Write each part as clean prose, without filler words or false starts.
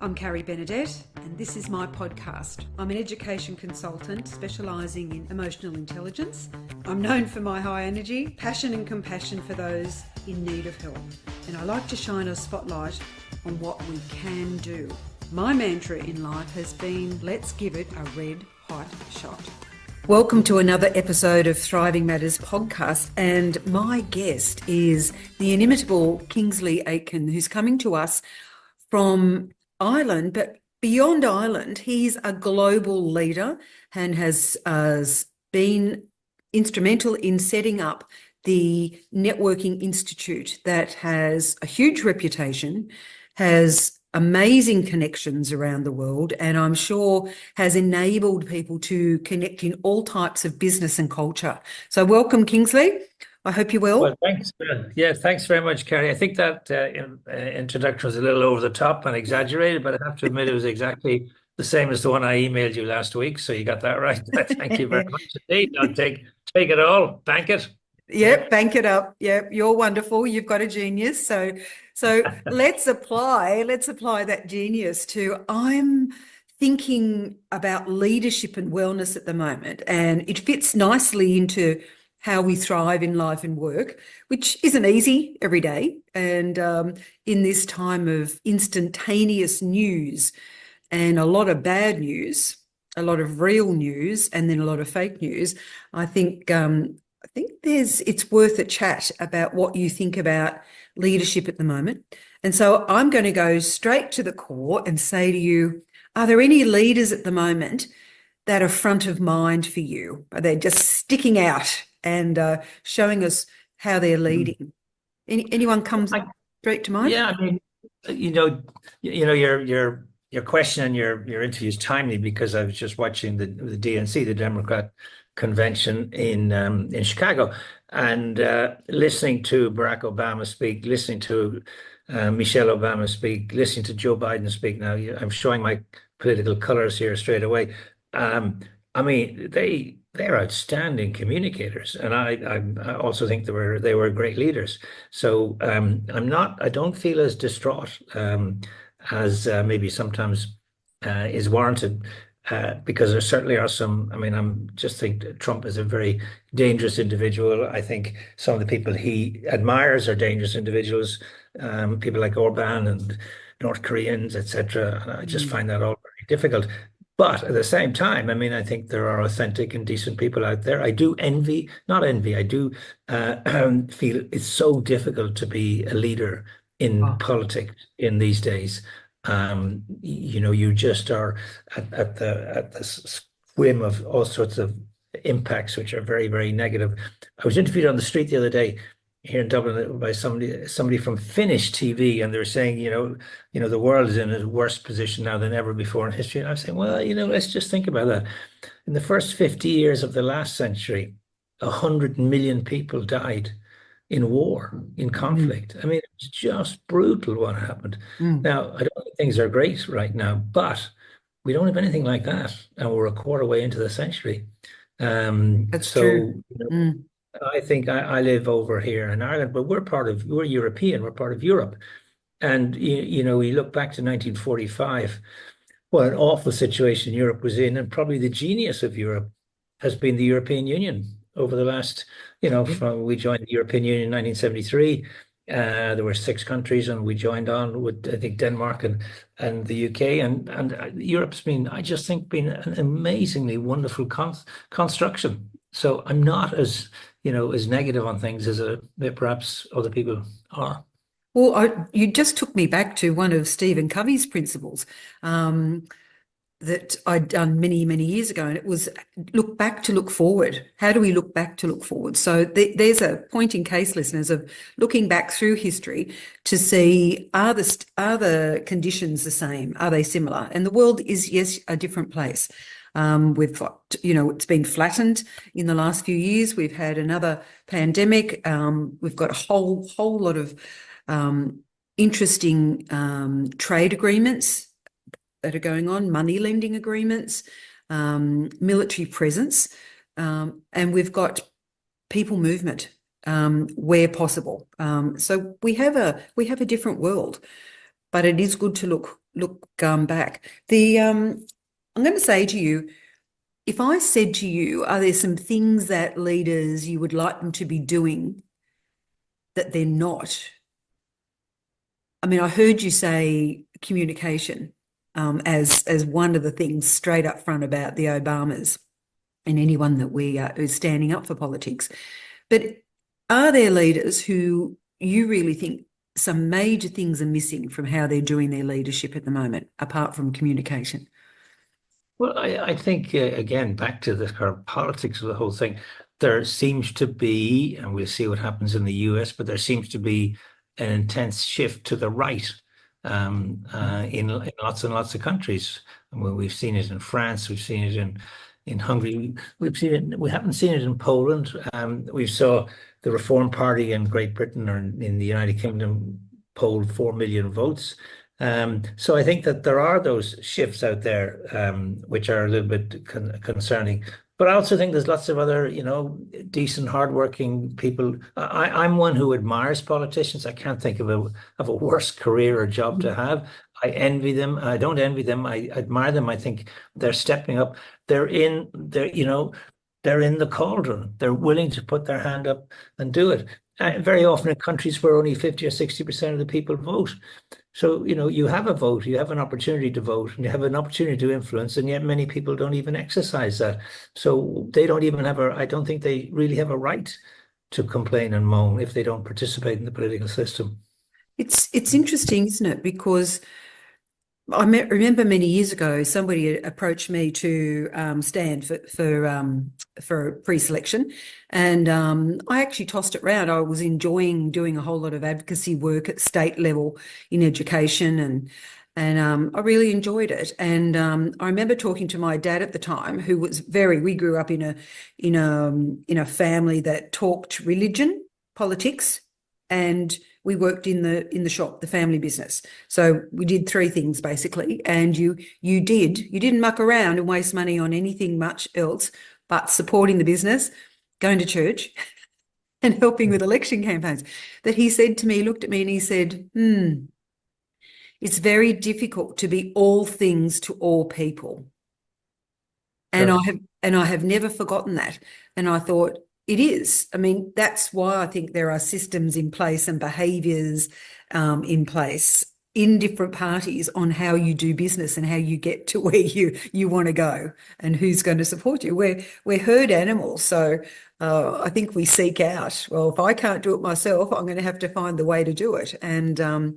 I'm Carrie Benedette, and this is my podcast. I'm an education consultant specialising in emotional intelligence. I'm known for my high energy, passion and compassion for those in need of help. And I like to shine a spotlight on what we can do. My mantra in life has been, let's give it a red hot shot. Welcome to another episode of Thriving Matters podcast, and my guest is the inimitable Kingsley, who's coming to us from Ireland, but beyond Ireland. He's a global leader and has been instrumental in setting up the Networking Institute that has a huge reputation, has amazing connections around the world, and I'm sure has enabled people to connect in all types of business and culture. So welcome, Kingsley. I hope you're well. Well, thanks. Yeah, thanks very much, Carrie. I think that introduction was a little over the top and exaggerated, but I have to admit it was exactly the same as the one I emailed you last week. So you got that right. Thank you very much indeed. I'll take it all, bank it. Yep, bank it up. Yep, you're wonderful. You've got a genius. So let's apply that genius to, I'm thinking about leadership and wellness at the moment, and it fits nicely into how we thrive in life and work, which isn't easy every day. And in this time of instantaneous news and a lot of bad news, a lot of real news, and then a lot of fake news, I think it's worth a chat about what you think about leadership at the moment. And so I'm going to go straight to the core and say to you, are there any leaders at the moment that are front of mind for you? Are they just sticking out and showing us how they're leading? Anyone comes straight to mind? Yeah, I mean, your question and your interview is timely, because I was just watching the DNC, the Democrat convention in Chicago, and listening to Barack Obama speak, listening to Michelle Obama speak, listening to Joe Biden speak. Now, I'm showing my political colors here straight away. I mean, they're outstanding communicators, and I also think they were great leaders. So I don't feel as distraught as maybe sometimes is warranted, because there certainly are some. I mean, I'm just think Trump is a very dangerous individual. I think some of the people he admires are dangerous individuals, people like Orban and North Koreans, etc. And I just find that all very difficult. But at the same time, I mean, I think there are authentic and decent people out there. I do not envy, I do feel it's so difficult to be a leader in politics in these days. You just are at the whim of all sorts of impacts, which are very, very negative. I was interviewed on the street the other day here in Dublin by somebody from Finnish TV, and they were saying, the world is in a worse position now than ever before in history. And I was saying, well, let's just think about that. In the first 50 years of the last century, 100 million people died in war, in conflict. I mean, it's just brutal what happened. Now, I don't think things are great right now, but we don't have anything like that, and we're a quarter way into the century. That's true. I think I live over here in Ireland, but we're European, we're part of Europe. And, we look back to 1945, what an awful situation Europe was in. And probably the genius of Europe has been the European Union over the last, from we joined the European Union in 1973. There were 6 countries, and we joined on with, I think, Denmark and the UK. And Europe's been, I just think, been an amazingly wonderful construction. So I'm not as negative on things as perhaps other people are. Well, you just took me back to one of Stephen Covey's principles that I'd done many, many years ago, and it was look back to look forward. How do we look back to look forward? So there's a point in case, listeners, of looking back through history to see, are the conditions the same? Are they similar? And the world is, yes, a different place. We've got, it's been flattened in the last few years. We've had another pandemic. We've got a whole lot of interesting trade agreements that are going on, money lending agreements, military presence, and we've got people movement where possible. So we have a different world, but it is good to look back. I'm going to say to you, if I said to you, are there some things that leaders you would like them to be doing that they're not? I mean, I heard you say communication as one of the things straight up front about the Obamas and anyone that who's standing up for politics. But are there leaders who you really think some major things are missing from how they're doing their leadership at the moment, apart from communication? Well, I think, again, back to the kind of politics of the whole thing, there seems to be, and we'll see what happens in the US, but there seems to be an intense shift to the right in lots and lots of countries. And we've seen it in France, we've seen it in Hungary, we've seen it, we haven't seen it in Poland. We saw the Reform Party in Great Britain or in the United Kingdom polled 4 million votes. So I think that there are those shifts out there, which are a little bit concerning. But I also think there's lots of other, decent, hardworking people. I'm one who admires politicians. I can't think of a worse career or job to have. I envy them. I don't envy them. I admire them. I think they're stepping up. They're in the cauldron. They're willing to put their hand up and do it. Very often in countries where only 50 or 60% of the people vote. So, you have a vote, you have an opportunity to vote, and you have an opportunity to influence, and yet many people don't even exercise that. So they don't even I don't think they really have a right to complain and moan if they don't participate in the political system. It's interesting, isn't it? Because I remember many years ago, somebody approached me to stand for pre-selection, and I actually tossed it round. I was enjoying doing a whole lot of advocacy work at state level in education, and I really enjoyed it. And I remember talking to my dad at the time, who was we grew up in a family that talked religion, politics, and we worked in the shop, the family business. So we did three things basically. And you didn't muck around and waste money on anything much else but supporting the business, going to church and helping with election campaigns. That he said to me, looked at me and he said, it's very difficult to be all things to all people. And Sure. I have never forgotten that. And I thought, it is. I mean, that's why I think there are systems in place and behaviours in place in different parties on how you do business and how you get to where you want to go and who's going to support you. We're herd animals, so I think we seek out, well, if I can't do it myself, I'm going to have to find the way to do it. And I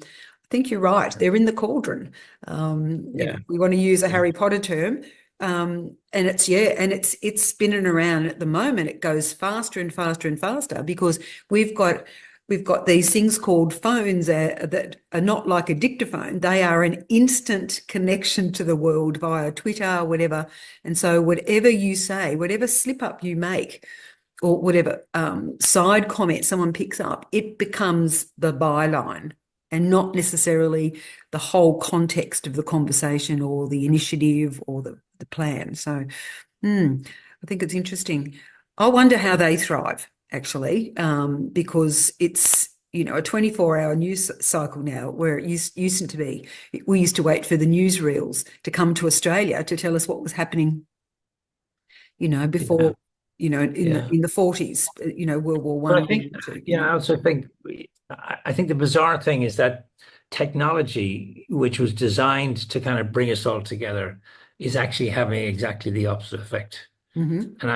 think you're right. They're in the cauldron. We want to use a Harry Potter term. And it's spinning around at the moment. It goes faster and faster and faster because we've got these things called phones that are not like a dictaphone. They are an instant connection to the world via Twitter, whatever. And so whatever you say, whatever slip up you make, or whatever side comment someone picks up, it becomes the byline and not necessarily the whole context of the conversation or the initiative or the plan. So I think it's interesting. I wonder how they thrive, actually, because it's, a 24-hour news cycle now, where it used to be, we used to wait for the newsreels to come to Australia to tell us what was happening, before, in the 40s, World War One. But I think, I also think, I think the bizarre thing is that technology, which was designed to kind of bring us all together, is actually having exactly the opposite effect. Mm-hmm. And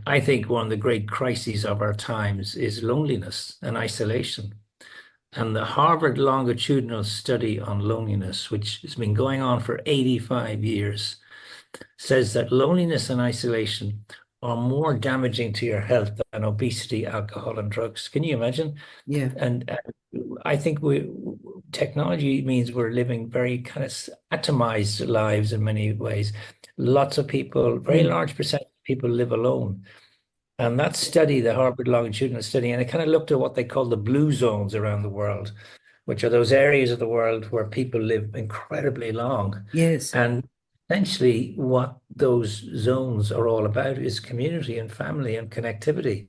I think one of the great crises of our times is loneliness and isolation. And the Harvard longitudinal study on loneliness, which has been going on for 85 years, says that loneliness and isolation are more damaging to your health than obesity, alcohol, and drugs. Can you imagine? Yeah. And I think technology means we're living very kind of atomized lives in many ways. Lots of people, very large percentage of people live alone. And that study, the Harvard longitudinal study, and it kind of looked at what they call the blue zones around the world, which are those areas of the world where people live incredibly long. Yes. And essentially what those zones are all about is community and family and connectivity.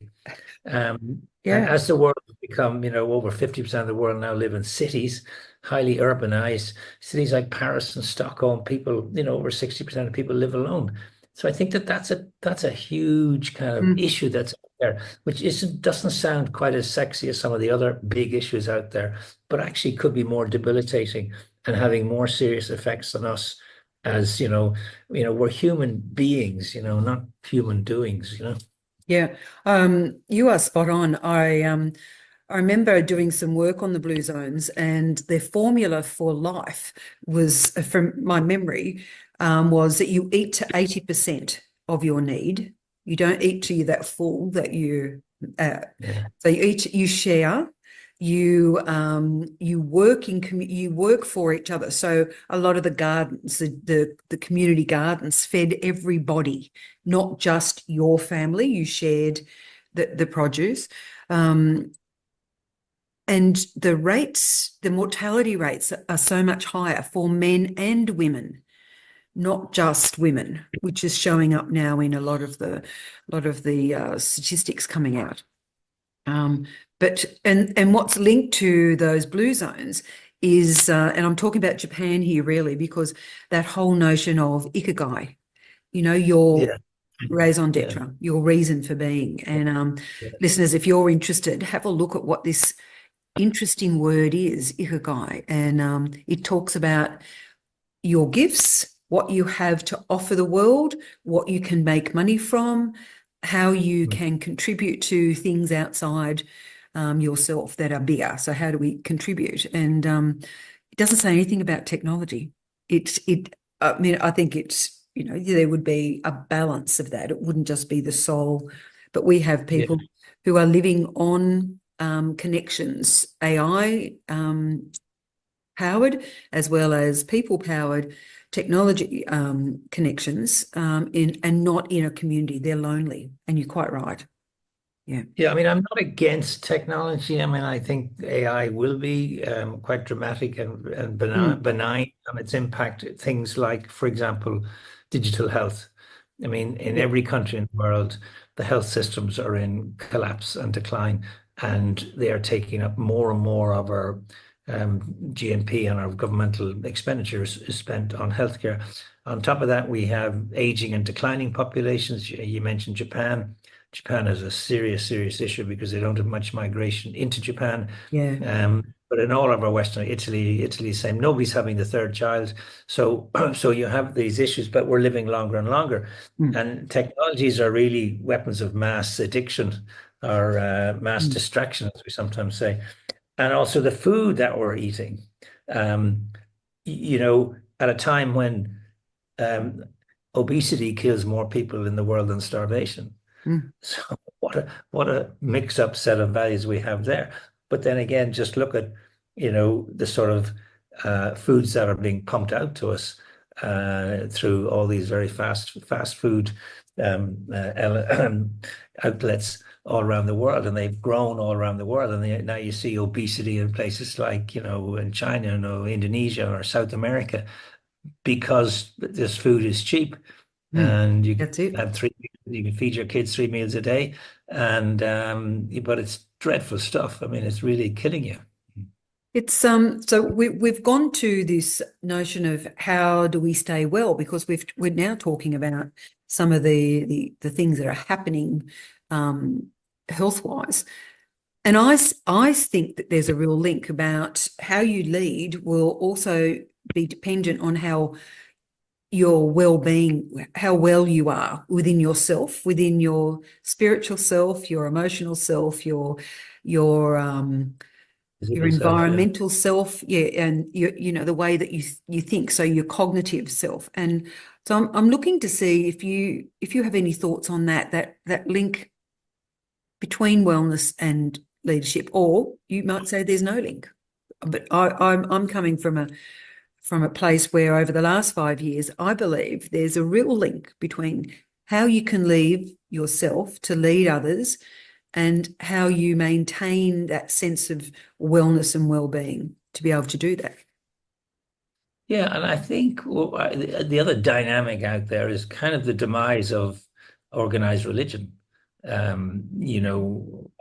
As the world become, over 50% of the world now live in cities, highly urbanized cities like Paris and Stockholm. People, over 60% of people live alone. So I think that's a huge kind of Mm. issue that's out there, which doesn't sound quite as sexy as some of the other big issues out there, but actually could be more debilitating and having more serious effects on us as, we're human beings, not human doings. Yeah, you are spot on. I remember doing some work on the blue zones, and their formula for life was, from my memory, was that you eat to 80% of your need. You don't eat till you're that full that you. Yeah. So you eat, you share, you work you work for each other. So a lot of the gardens, the community gardens, fed everybody, not just your family. You shared the produce. And the mortality rates are so much higher for men and women, not just women, which is showing up now in a lot of the statistics coming out. But what's linked to those blue zones is, and I'm talking about Japan here really, because that whole notion of ikigai, your Yeah. raison Yeah. d'etre, your reason for being. And Yeah. listeners, if you're interested, have a look at what this interesting word is, ikigai, and it talks about your gifts, what you have to offer the world, what you can make money from, how you can contribute to things outside yourself that are bigger. So how do we contribute? And it doesn't say anything about technology. I mean, I think it's, there would be a balance of that. It wouldn't just be the soul, but we have Yeah. people who are living on connections, AI powered, as well as people powered technology connections, and not in a community. They're lonely, and you're quite right. Yeah. Yeah, I mean, I'm not against technology. I mean, I think AI will be quite dramatic and Mm. benign on its impact. Things like, for example, digital health. I mean, in Yeah. every country in the world, the health systems are in collapse and decline, and they are taking up more and more of our GNP and our governmental expenditures is spent on healthcare. On top of that, we have aging and declining populations. You mentioned Japan. Japan is a serious, serious issue because they don't have much migration into Japan. Yeah. But in all of our Western, Italy, same. Nobody's having the third child, so so you have these issues. But we're living longer and longer, Mm. and technologies are really weapons of mass addiction or mass Mm. distraction, as we sometimes say, and also the food that we're eating. Um, at a time when um, obesity kills more people in the world than starvation. Mm. So what a mix-up set of values we have there. But then again, just look at, the sort of foods that are being pumped out to us through all these very fast food outlets all around the world, and they've grown all around the world. And now you see obesity in places like, in China, Indonesia or South America, because this food is cheap Mm. and you That's it. have you can feed your kids 3 meals a day, and but it's dreadful stuff. I mean, it's really killing you. It's so we've gone to this notion of how do we stay well, because we're now talking about some of the things that are happening health wise. And I think that there's a real link about how you lead will also be dependent on how your well-being, how well you are within yourself, within your spiritual self, your emotional self, your Physical self, yeah. environmental self, yeah, and the way that you think, so your cognitive self. And so I'm looking to see if you have any thoughts on that link between wellness and leadership, or you might say there's no link. But I'm coming from a place where over the last 5 years, I believe there's a real link between how you can lead yourself to lead others and how you maintain that sense of wellness and well-being to be able to do that. Yeah, and I think the other dynamic out there is kind of the demise of organized religion.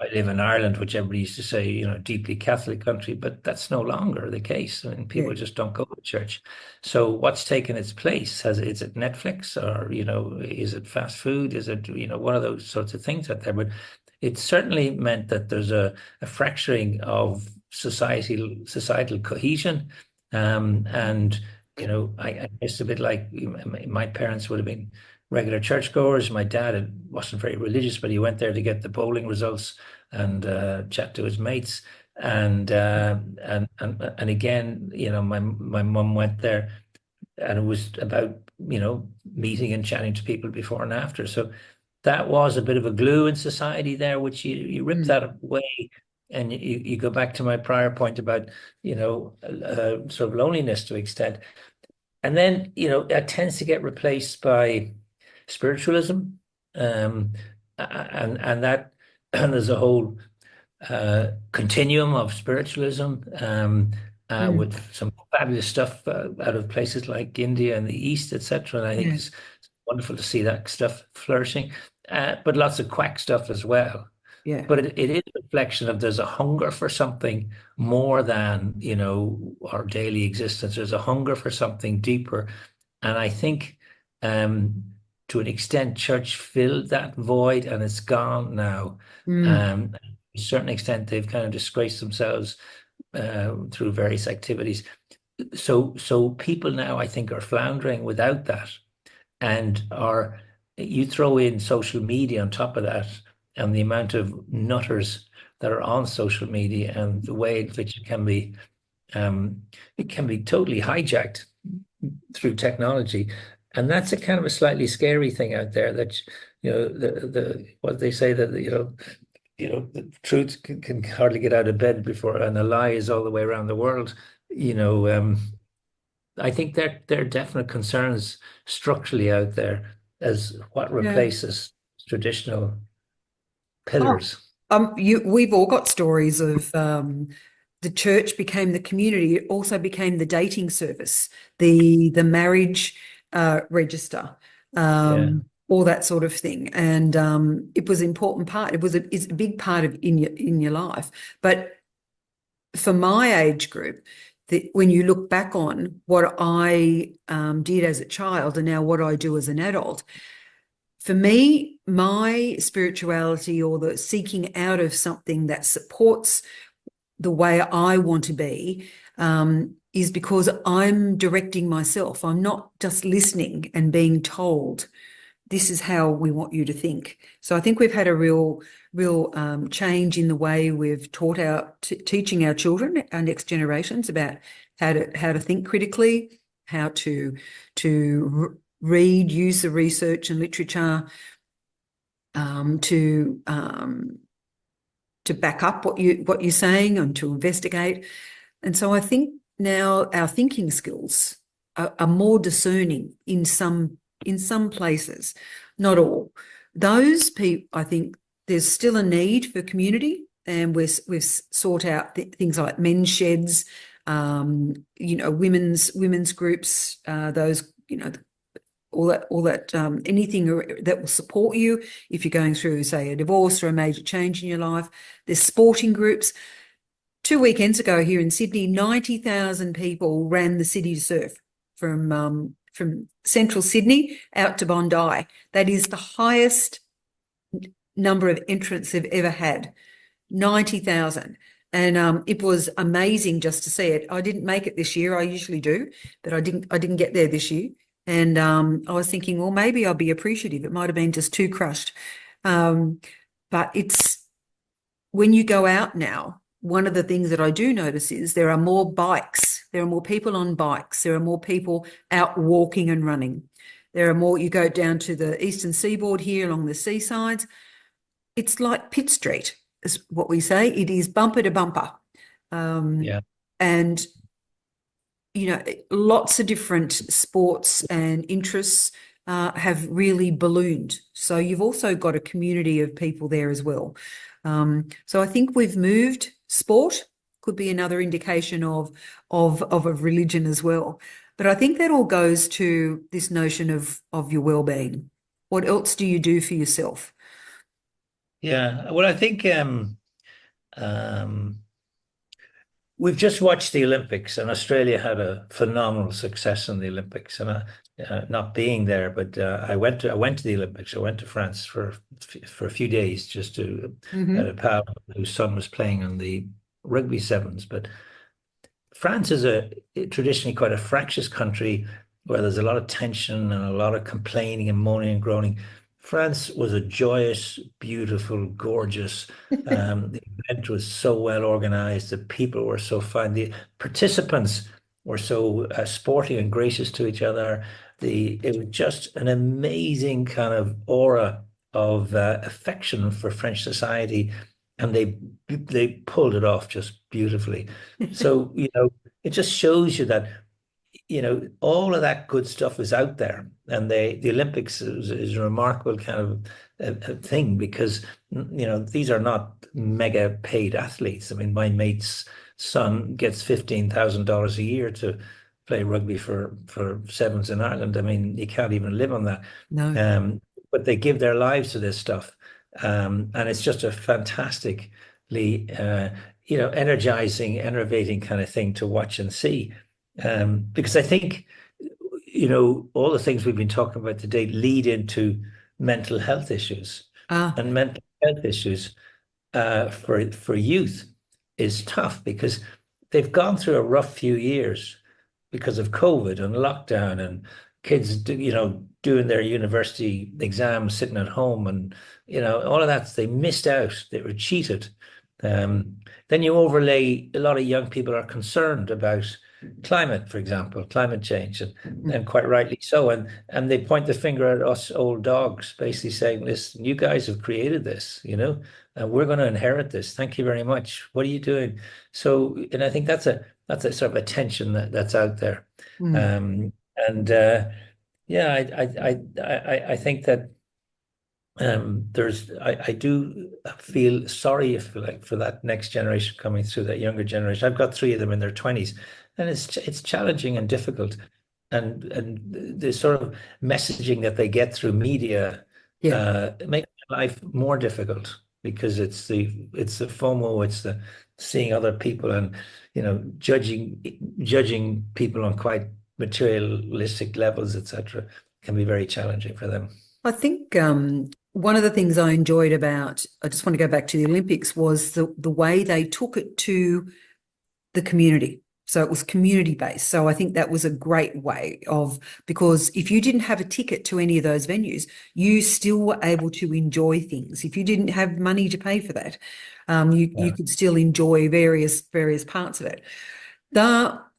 I live in Ireland, which everybody used to say, deeply Catholic country, but that's no longer the case. I mean, Yeah. people just don't go to church. So what's taken its place? Is it Netflix, or, is it fast food? Is it, one of those sorts of things out there? But it certainly meant that there's a fracturing of societal cohesion. And, I guess a bit like my parents would have been regular churchgoers. My dad wasn't very religious, but he went there to get the polling results and chat to his mates. And again, my mum went there, and it was about meeting and chatting to people before and after. So that was a bit of a glue in society there, which you rip that away. And you go back to my prior point about sort of loneliness to extent. And then that tends to get replaced by spiritualism, and that and there's a whole continuum of spiritualism, with some fabulous stuff out of places like India and the East, etc. And I think it's wonderful to see that stuff flourishing, but lots of quack stuff as well. Yeah. But it is a reflection of there's a hunger for something more than our daily existence. There's a hunger for something deeper, and I think to an extent, church filled that void, and it's gone now. To a certain extent, they've kind of disgraced themselves through various activities. So people now, I think, are floundering without that, and you throw in social media on top of that, and the amount of nutters that are on social media, and the way in which it can be totally hijacked through technology. And that's a kind of a slightly scary thing out there, that the what they say, that the truth can hardly get out of bed before, and a lie is all the way around the world. I think there are definite concerns structurally out there as what replaces traditional pillars. We've all got stories of the church became the community. It also became the dating service, the marriage register, all that sort of thing. And it was an important part. It's a big part of in your life. But for my age group, when you look back on what I did as a child and now what I do as an adult, for me, my spirituality, or the seeking out of something that supports the way I want to be, is because I'm directing myself. I'm not just listening and being told, this is how we want you to think. So I think we've had a real change in the way we've teaching our children, our next generations, about how to think critically, how to read, use the research and literature to back up what you're saying, and to investigate. And so I think now our thinking skills are more discerning in some places, not all. Those people, I think there's still a need for community, and we've sought out things like men's sheds, women's groups, those, all that, anything that will support you if you're going through, say, a divorce or a major change in your life. There's sporting groups. 2 weekends ago here in Sydney, 90,000 people ran the City to Surf from central Sydney out to Bondi. That is the highest number of entrants they've ever had, 90,000. And it was amazing just to see it. I didn't make it this year. I usually do, but I didn't get there this year. And I was thinking, well, maybe I'll be appreciative. It might have been just too crushed. But it's when you go out now, one of the things that I do notice is there are more bikes. There are more people on bikes. There are more people out walking and running. There are more, you go down to the eastern seaboard here along the seasides. It's like Pitt Street, is what we say. It is bumper to bumper. And lots of different sports and interests have really ballooned. So you've also got a community of people there as well. So I think we've moved. Sport could be another indication of a religion as well. But I think that all goes to this notion of your well-being. What else do you do for yourself? Yeah. Well, I think um, we've just watched the Olympics, and Australia had a phenomenal success in the Olympics. And not being there, but I went to the Olympics. I went to France for a few days just to had Hmm. a pal whose son was playing on the rugby sevens. But France is traditionally quite a fractious country where there's a lot of tension and a lot of complaining and moaning and groaning. France was a joyous, beautiful, gorgeous. The event was so well organized. The people were so fine. The participants were so sporty and gracious to each other. It was just an amazing kind of aura of affection for French society, and they pulled it off just beautifully. So, it just shows you that, all of that good stuff is out there. And the Olympics is a remarkable kind of a thing because, these are not mega paid athletes. I mean, my mate's son gets $15,000 a year to play rugby for sevens in Ireland. I mean, you can't even live on that. No. Um, but they give their lives to this stuff. And it's just a fantastically, energizing, enervating kind of thing to watch and see. Because I think, all the things we've been talking about today lead into mental health issues. Ah, And mental health issues for youth is tough because they've gone through a rough few years because of COVID and lockdown and kids, doing their university exams, sitting at home, and all of that. They missed out. They were cheated. Then you overlay a lot of young people are concerned about climate, for example, climate change, and quite rightly so. And they point the finger at us old dogs, basically saying, "Listen, you guys have created this, and we're going to inherit this. Thank you very much. What are you doing?" So, and I think that's a sort of a tension that's out there. mm, And yeah, I think that I do feel sorry if like for that next generation coming through, that younger generation. I've got three of them in their 20s, and it's challenging and difficult, and the sort of messaging that they get through media yeah. makes life more difficult because it's the FOMO, it's the seeing other people and judging people on quite materialistic levels, etc., can be very challenging for them. I think one of the things I enjoyed about, I just want to go back to the Olympics, was the way they took it to the community. So it was community based. So I think that was a great way of, because if you didn't have a ticket to any of those venues, you still were able to enjoy things. If you didn't have money to pay for that, you Yeah. could still enjoy various parts of it.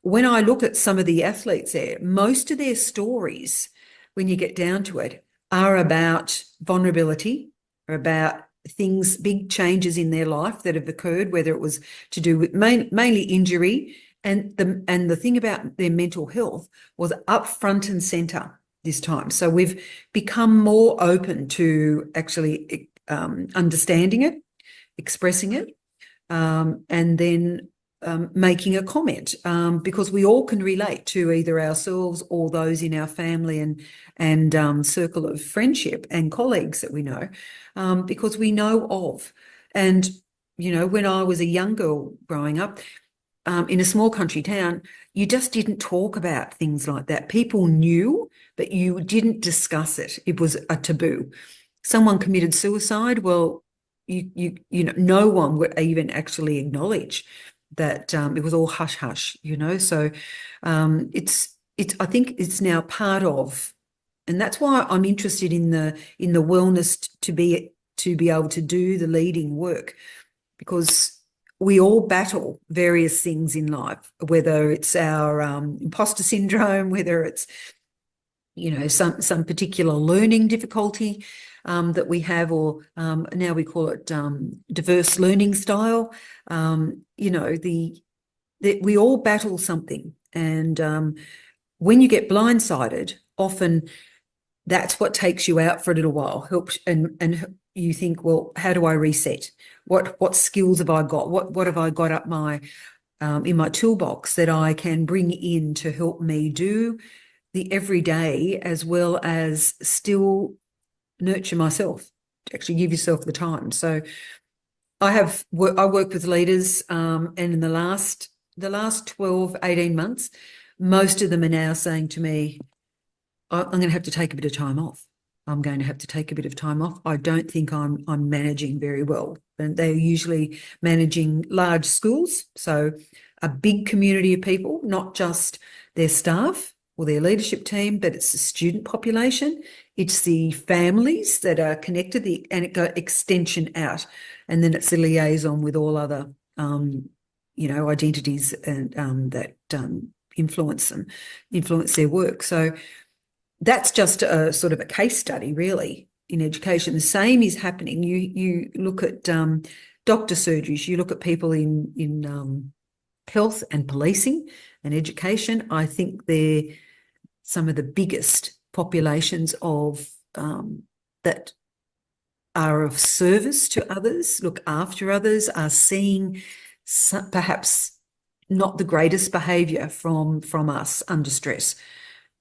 When I look at some of the athletes there, most of their stories, when you get down to it, are about vulnerability, are about things, big changes in their life that have occurred, whether it was to do with mainly injury, and the thing about their mental health was up front and center this time. So we've become more open to actually understanding it, expressing it, and then making a comment, because we all can relate to either ourselves or those in our family and circle of friendship and colleagues that we know, because we know of. And when I was a young girl growing up, in a small country town, you just didn't talk about things like that. People knew, but you didn't discuss it. It was a taboo. Someone committed suicide, well, no one would even actually acknowledge that. It was all hush hush, So it's I think it's now part of, and that's why I'm interested in the wellness to be able to do the leading work, because we all battle various things in life, whether it's our imposter syndrome, whether it's some particular learning difficulty that we have, or now we call it diverse learning style. We all battle something, and when you get blindsided, often that's what takes you out for a little while. Helps, and you think, well, how do I reset? What skills have I got? What have I got up my in my toolbox that I can bring in to help me do the everyday, as well as still nurture myself, actually give yourself the time. So I work with leaders, and in the last 12, 18 months, most of them are now saying to me, I'm going to have to take a bit of time off. I'm going to have to take a bit of time off. I don't think I'm managing very well. And they're usually managing large schools, so a big community of people, not just their staff or their leadership team, but it's the student population, it's the families that are connected, and it goes extension out, and then it's the liaison with all other, identities and that influence their work. So that's just a sort of a case study, really, in education. The same is happening. You look at doctor surgeries. You look at people in health and policing and education. I think they're some of the biggest populations of that are of service to others, look after others, are seeing perhaps not the greatest behaviour from us under stress.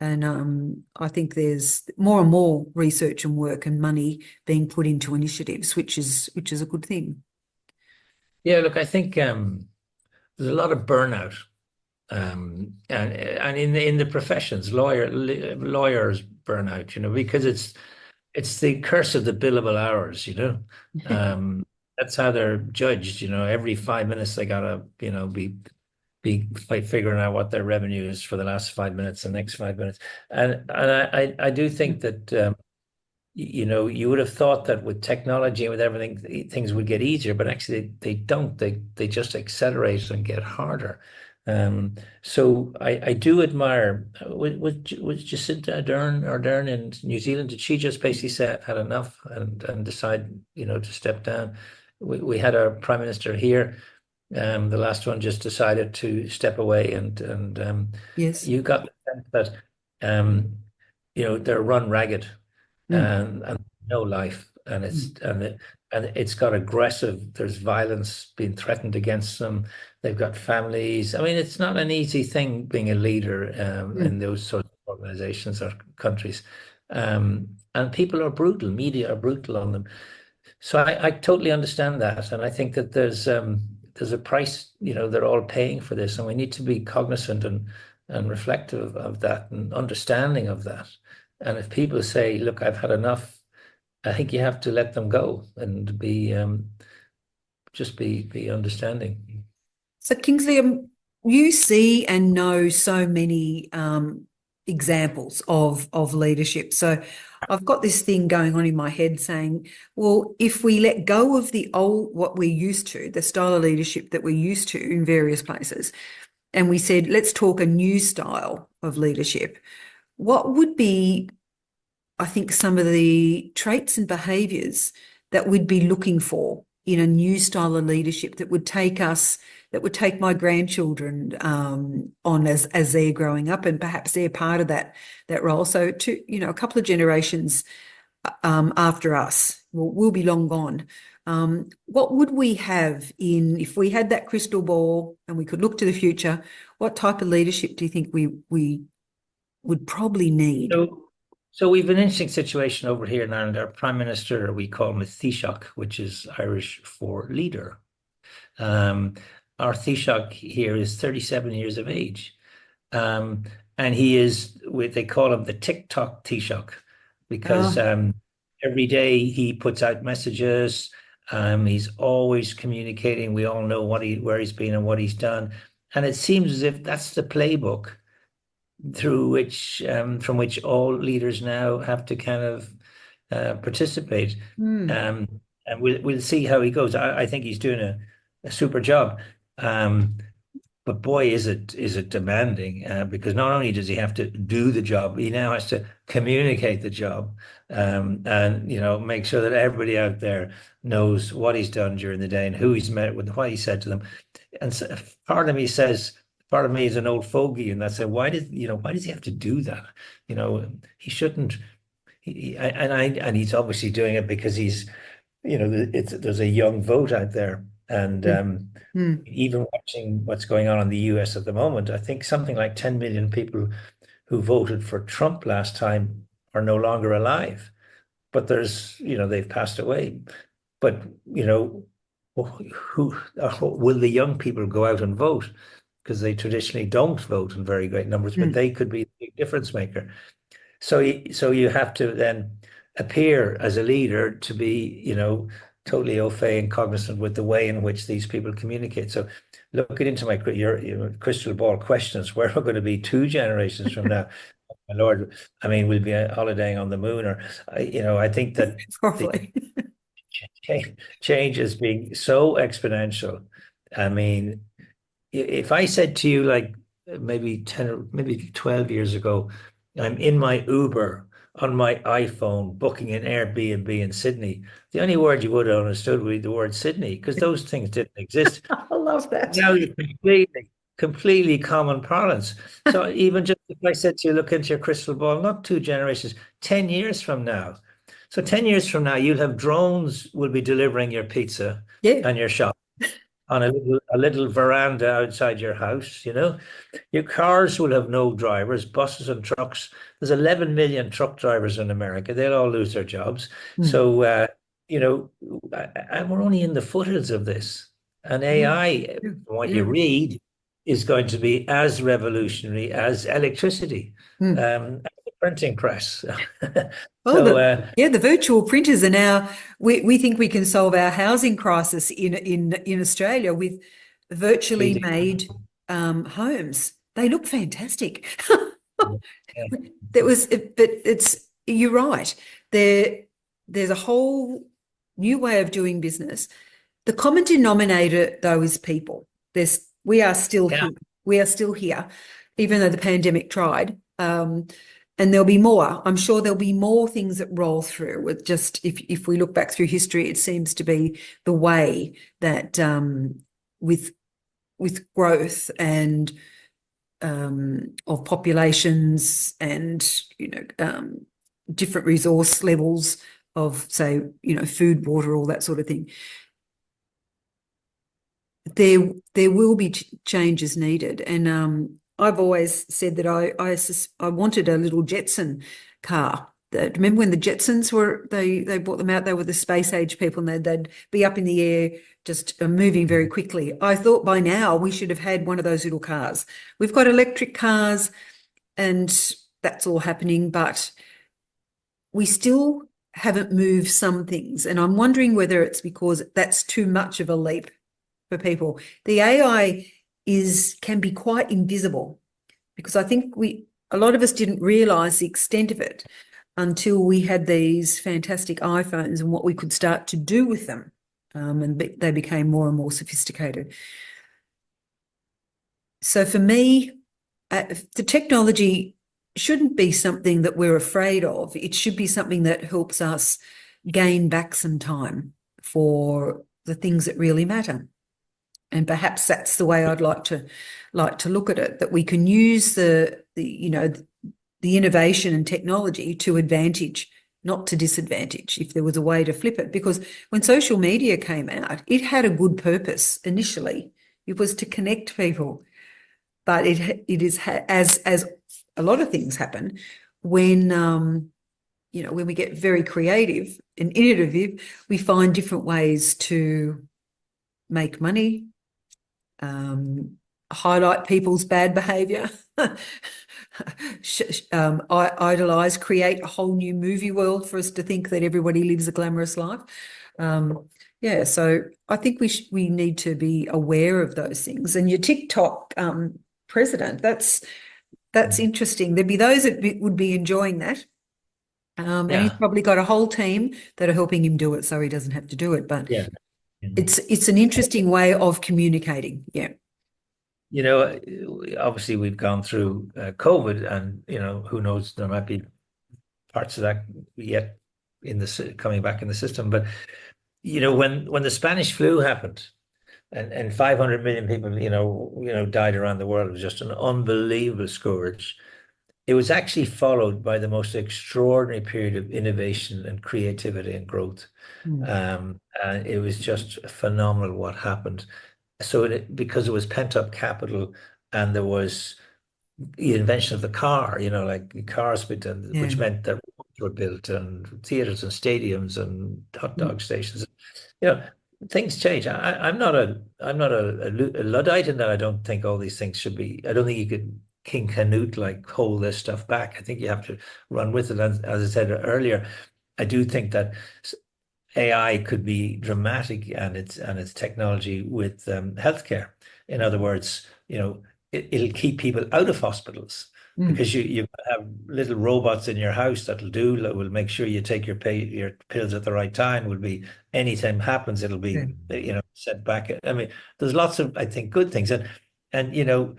And I think there's more and more research and work and money being put into initiatives, which is a good thing. Yeah, look, I think there's a lot of burnout, and in the professions, lawyers burnout, because it's the curse of the billable hours, that's how they're judged. Every 5 minutes they gotta, be figuring out what their revenue is for the last 5 minutes, the next 5 minutes. And I do think that you would have thought that with technology and with everything, things would get easier, but actually they don't. They just accelerate and get harder. So I do admire, was Jacinda Ardern in New Zealand, did she just basically say had enough and decide, to step down? We had our Prime Minister here. The last one just decided to step away, and Yes. you got the sense that they're run ragged, and no life, and it's got aggressive. There's violence being threatened against them. They've got families. I mean, it's not an easy thing being a leader in those sorts of organizations or countries, and people are brutal. Media are brutal on them. So I totally understand that, and I think that there's a price, they're all paying for this, and we need to be cognizant and reflective of that and understanding of that. And if people say, "Look, I've had enough," I think you have to let them go and just be understanding. So Kingsley, you see and know so many examples of leadership. So I've got this thing going on in my head saying, well, if we let go of the old, what we're used to, the style of leadership that we're used to in various places, and we said, let's talk a new style of leadership, what would be, I think, some of the traits and behaviours that we'd be looking for in a new style of leadership that would take my grandchildren on as they're growing up, and perhaps they're part of that role. So a couple of generations after us, we'll be long gone. What would we have if we had that crystal ball and we could look to the future? What type of leadership do you think we would probably need? So we've an interesting situation over here in Ireland. Our Prime Minister, we call him a Taoiseach, which is Irish for leader. Our Taoiseach here is 37 years of age. And he is, they call him the TikTok Taoiseach, because every day he puts out messages. He's always communicating. We all know where he's been and what he's done. And it seems as if that's the playbook from which all leaders now have to kind of participate. And we'll see how he goes. I think he's doing a super job. But boy, is it demanding, because not only does he have to do the job, he now has to communicate the job, and make sure that everybody out there knows what he's done during the day and who he's met with, what he said to them. And so part of me is an old fogey, and that's why does he have to do that? He shouldn't. And he's obviously doing it because he's, there's a young vote out there. And even watching what's going on in the US at the moment, I think something like 10 million people who voted for Trump last time are no longer alive. but there's, they've passed away. But, who will the young people go out and vote? Because they traditionally don't vote in very great numbers, but Mm. they could be the big difference maker. So you have to then appear as a leader to be, totally au fait and cognizant with the way in which these people communicate. So looking into your crystal ball questions, where we're going to be 2 generations from now, my Lord, I mean, we'll be holidaying on the moon, or I think that the Probably. change is being so exponential. I mean, if I said to you, like, maybe 10 or maybe 12 years ago, I'm in my Uber on my iPhone booking an Airbnb in Sydney, the only word you would have understood would be the word Sydney, because those things didn't exist. I love that. Now you're completely common parlance. So even just if I said to you, look into your crystal ball, not 2 generations, 10 years from now. So 10 years from now, you'll have drones will be delivering your pizza Yeah. and your shop on a little veranda outside your house. Your cars will have no drivers, buses and trucks. There's 11 million truck drivers in America. They'll all lose their jobs. Mm. So, you know, and we're only in the foothills of this. And Yeah. AI, Yeah. from what you Yeah. read, is going to be as revolutionary as electricity, Mm. as the printing press. Well, So, the virtual printers are now. We think we can solve our housing crisis in Australia with virtually we made homes. They look fantastic. do. But you're right. There's a whole new way of doing business. The common denominator, though, is people. We are still Yeah. here. We are still here, even though the pandemic tried. And there'll be more. I'm sure there'll be more things that roll through. With just if we look back through history, it seems to be the way that with growth and of populations and different resource levels of, say, food, water, all that sort of thing. There will be changes needed, and I've always said that I wanted a little Jetson car. Remember when the Jetsons they brought them out? They were the space age people, and they'd be up in the air, just moving very quickly. I thought by now we should have had one of those little cars. We've got electric cars, and that's all happening, but we still haven't moved some things, and I'm wondering whether it's because that's too much of a leap for people. The AI can be quite invisible, because I think a lot of us didn't realize the extent of it until we had these fantastic iPhones and what we could start to do with them. And they became more and more sophisticated. So for me, the technology shouldn't be something that we're afraid of. It should be something that helps us gain back some time for the things that really matter. And perhaps that's the way I'd like to look at it, that we can use the innovation and technology to advantage, not to disadvantage, if there was a way to flip it. Because when social media came out, it had a good purpose initially. It was to connect people. But it is, as a lot of things happen, when when we get very creative and innovative, we find different ways to make money, highlight people's bad behaviour, idolize, create a whole new movie world for us to think that everybody lives a glamorous life. So I think we need to be aware of those things. And your TikTok president, that's interesting. There'd be those that would be enjoying that. And he's probably got a whole team that are helping him do it, so he doesn't have to do it. But Yeah. it's an interesting way of communicating. Yeah. Obviously we've gone through COVID, and who knows, there might be parts of that yet coming back in the system. But when the Spanish flu happened, and 500 million people died around the world, it was just an unbelievable scourge. It was actually followed by the most extraordinary period of innovation and creativity and growth. And it was just phenomenal what happened. So because it was pent-up capital, and there was the invention of the car, like cars, which meant that were built, and theaters and stadiums and hot mm, dog stations. You know, things change. I'm not a Luddite in that I don't think all these things should be. I don't think you could King Canute like hold this stuff back. I think you have to run with it. As I said earlier, I do think that AI could be dramatic and its technology with healthcare. In other words, it'll keep people out of hospitals mm, because you have little robots in your house will make sure you take your pills at the right time. Will be anytime happens, it'll yeah, be set back. I mean, there's lots of I think good things and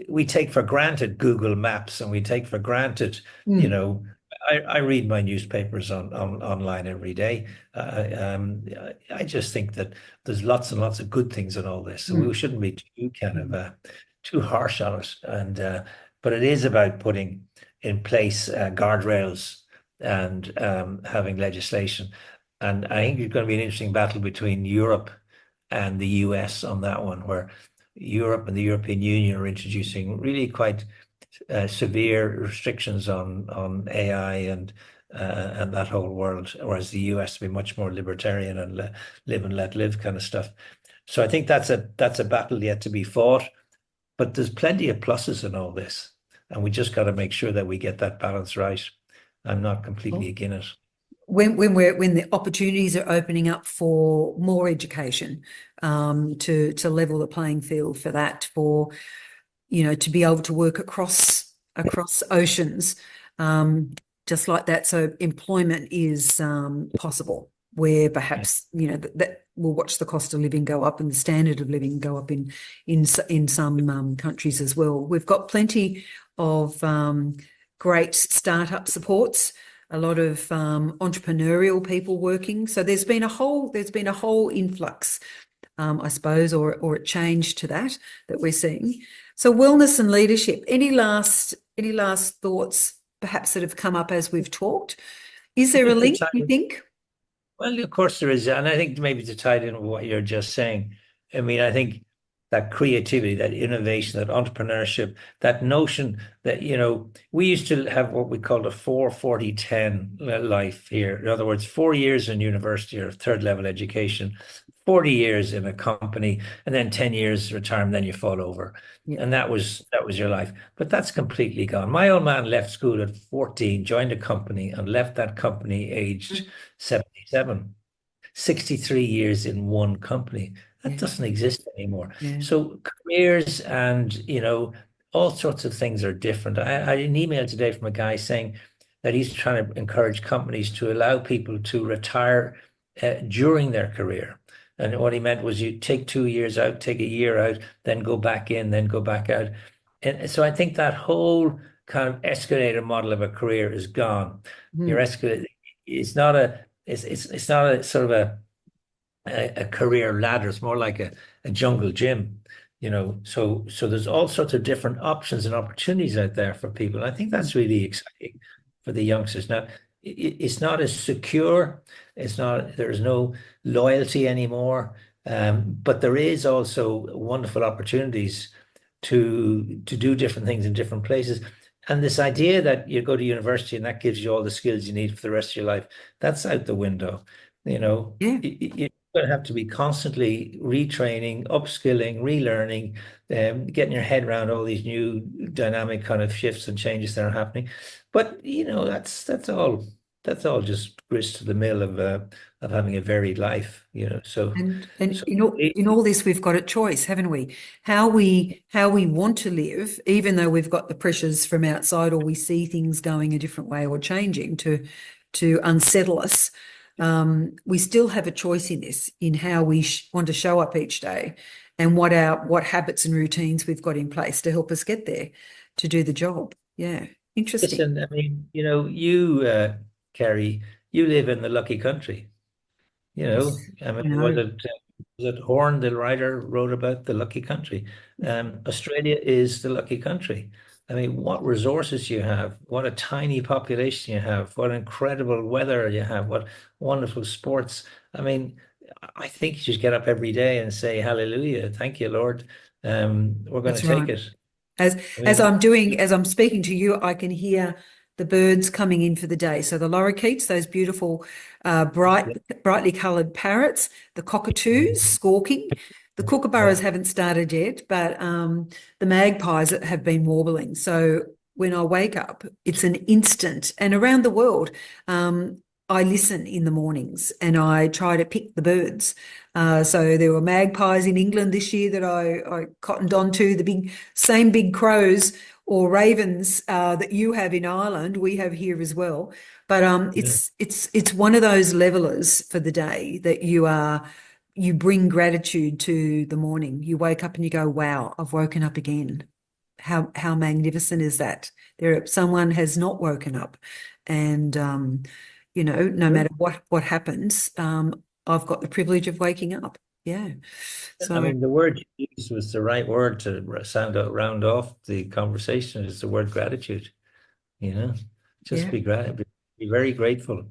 we take for granted Google Maps and we take for granted you mm, know I read my newspapers online every day. I just think that there's lots and lots of good things in all this, so we mm, shouldn't be too kind of mm, too harsh on it. And but it is about putting in place guardrails and having legislation. And I think it's going to be an interesting battle between Europe and the US on that one, where Europe and the European Union are introducing really quite severe restrictions on AI and that whole world, whereas the US to be much more libertarian and live and let live kind of stuff. So I think that's a battle yet to be fought, but there's plenty of pluses in all this, and we just got to make sure that we get that balance right. I'm not completely mm. against it. When the opportunities are opening up for more education, to level the playing field for that, for to be able to work across oceans, just like that. So employment is possible, where Yeah. perhaps that we'll watch the cost of living go up and the standard of living go up in some countries as well. We've got plenty of great startup supports, a lot of entrepreneurial people working. So there's been a whole influx, I suppose, or a change to that we're seeing. So wellness and leadership. Any last thoughts, perhaps, that have come up as we've talked? Is there a To link, tie you think? Well, of course there is, and I think maybe to tie it in with what you're just saying, I mean, I think that creativity, that innovation, that entrepreneurship, that notion that, we used to have what we called a 4-40-10 life here. In other words, 4 years in university or third level education, 40 years in a company, and then 10 years retirement, then you fall over. Yeah. And that was your life. But that's completely gone. My old man left school at 14, joined a company, and left that company aged 77, 63 years in one company. That Yeah. doesn't exist anymore. Yeah. So careers and, all sorts of things are different. I had an email today from a guy saying that he's trying to encourage companies to allow people to retire during their career. And what he meant was you take 2 years out, take a year out, then go back in, then go back out. And so I think that whole kind of escalator model of a career is gone. Your Mm. escalator, it's not a sort of a career ladder. It's more like a jungle gym, So there's all sorts of different options and opportunities out there for people. I think Mm. that's really exciting for the youngsters. Now, it's not as secure. There's no loyalty anymore. But there is also wonderful opportunities to do different things in different places. And this idea that you go to university and that gives you all the skills you need for the rest of your life, that's out the window. Yeah. You're going to have to be constantly retraining, upskilling, relearning, getting your head around all these new dynamic kind of shifts and changes that are happening. But that's all just grist to the mill of having a varied life. And So in all this, we've got a choice, haven't we? How we want to live, even though we've got the pressures from outside, or we see things going a different way or changing to unsettle us. We still have a choice in this, in how we want to show up each day, and what habits and routines we've got in place to help us get there, to do the job. Yeah, interesting. listen, I mean, Kerry, you live in the lucky country. Yes, I mean, I was know. it Horn, the writer, wrote about the lucky country? Australia is the lucky country. I mean, what resources you have, what a tiny population you have, what incredible weather you have, what wonderful sports. I mean, I think you should get up every day and say, Hallelujah, thank you, Lord. We're going That's to take right. it. As I mean, I'm speaking to you, I can hear the birds coming in for the day. So the lorikeets, those beautiful, brightly coloured parrots, the cockatoos squawking. The kookaburras haven't started yet, but the magpies have been warbling. So when I wake up, it's an instant. And around the world, I listen in the mornings and I try to pick the birds. So there were magpies in England this year that I cottoned onto, the same big crows or ravens that you have in Ireland, we have here as well. But it's one of those levelers for the day that you bring gratitude to the morning. You wake up and you go, wow, I've woken up again. How magnificent is that? Someone has not woken up, and no matter what happens, I've got the privilege of waking up. Yeah. So I mean, the word you used was the right word to round off the conversation. Is the word gratitude. Just be very grateful.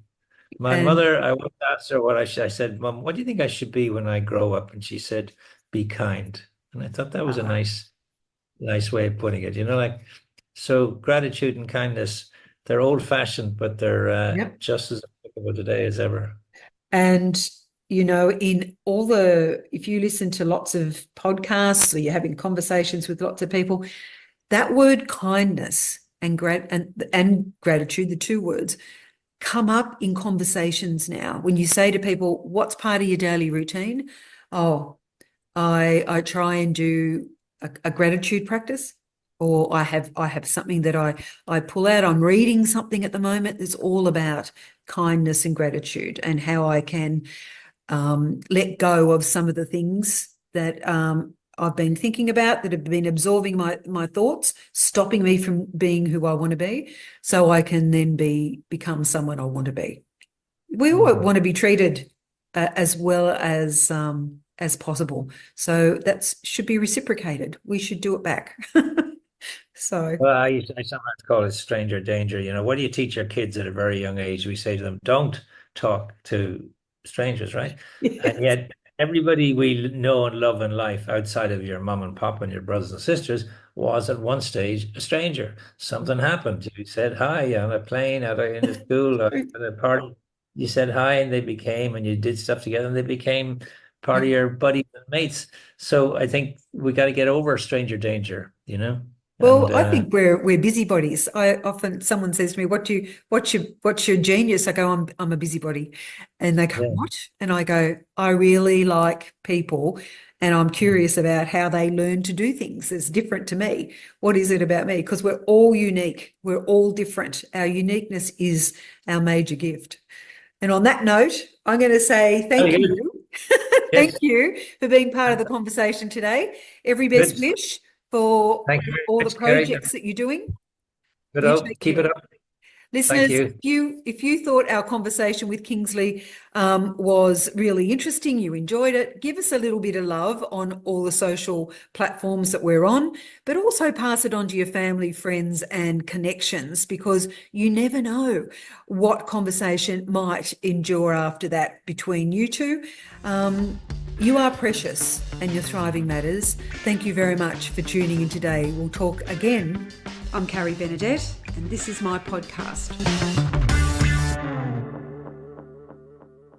My mother, I once asked her I said, Mom, what do you think I should be when I grow up? And she said, be kind. And I thought that was a nice way of putting it. So gratitude and kindness, they're old fashioned, but they're just as applicable today as ever. And, if you listen to lots of podcasts or you're having conversations with lots of people, that word kindness and gratitude, the two words, come up in conversations now. When you say to people, what's part of your daily routine? Oh, I try and do a gratitude practice, or I have something that I pull out. I'm reading something at the moment that's all about kindness and gratitude and how I can let go of some of the things that I've been thinking about that have been absorbing my thoughts, stopping me from being who I want to be, so I can then become someone I want to be. We all want to be treated as well as possible. So that should be reciprocated. We should do it back. Well, I sometimes call it stranger danger. What do you teach your kids at a very young age? We say to them, don't talk to strangers, right? Yes. And yet everybody we know and love in life outside of your mom and pop and your brothers and sisters was at one stage a stranger. Something happened. You said hi on a plane, in a school, at a party. You said hi and they became, and you did stuff together and they became part of your buddies and mates. So I think we got to get over stranger danger, Well, I think we're busybodies. Someone says to me, what's your genius? I go, I'm a busybody. And they go, what? And I go, I really like people and I'm curious about how they learn to do things. It's different to me. What is it about me? Because we're all unique. We're all different. Our uniqueness is our major gift. And on that note, I'm going to say thank you. Thank you for being part of the conversation today. Every best wish for all the projects that you're doing. Keep it up. Listeners, if you thought our conversation with Kingsley was really interesting, you enjoyed it, give us a little bit of love on all the social platforms that we're on, but also pass it on to your family, friends and connections, because you never know what conversation might endure after that between you two. You are precious and your thriving matters. Thank you very much for tuning in today. We'll talk again. I'm Carrie Benedette and this is my podcast.